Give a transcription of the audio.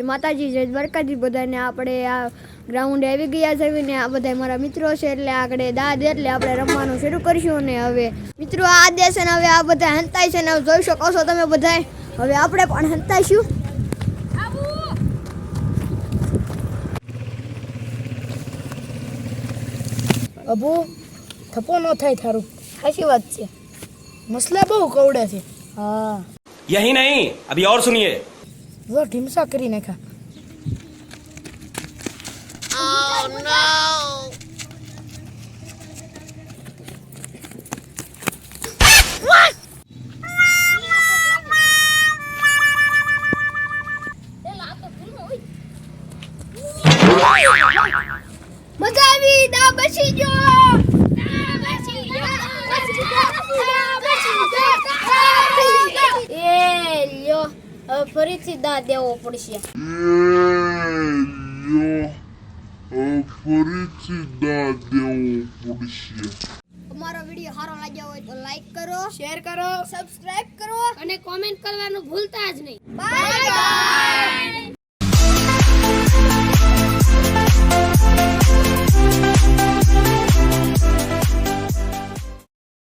માતાજી જય દ્વારકાજી બધાને આપણે આ ગ્રાઉન્ડે આવી ગયા છે ને આ બધા મારા મિત્રો છે એટલે આગળ દાદ એટલે આપણે રમવાનું શરૂ કરીશું ને હવે મિત્રો આ દેશ ને હવે આ બધા હંતાય છે ને જોઈ શકો છો તમે બધા હવે આપણે પણ હંતાઈશું અબુ થપો ન થાય થારું સાચી વાત છે મસલા બહુ કવડે છે હા यही नहीं अभी और सुनिए જો ઢીમસા કરી નાખ્યા મજા આવી દા બસી જો ફરીથી દા દેવો પડશે અમારો વિડિયો સારો લાગ્યો હોય તો લાઈક કરો શેર કરો સબસ્ક્રાઇબ કરો અને કોમેન્ટ કરવાનું ભૂલતા જ નહીં બાય બાય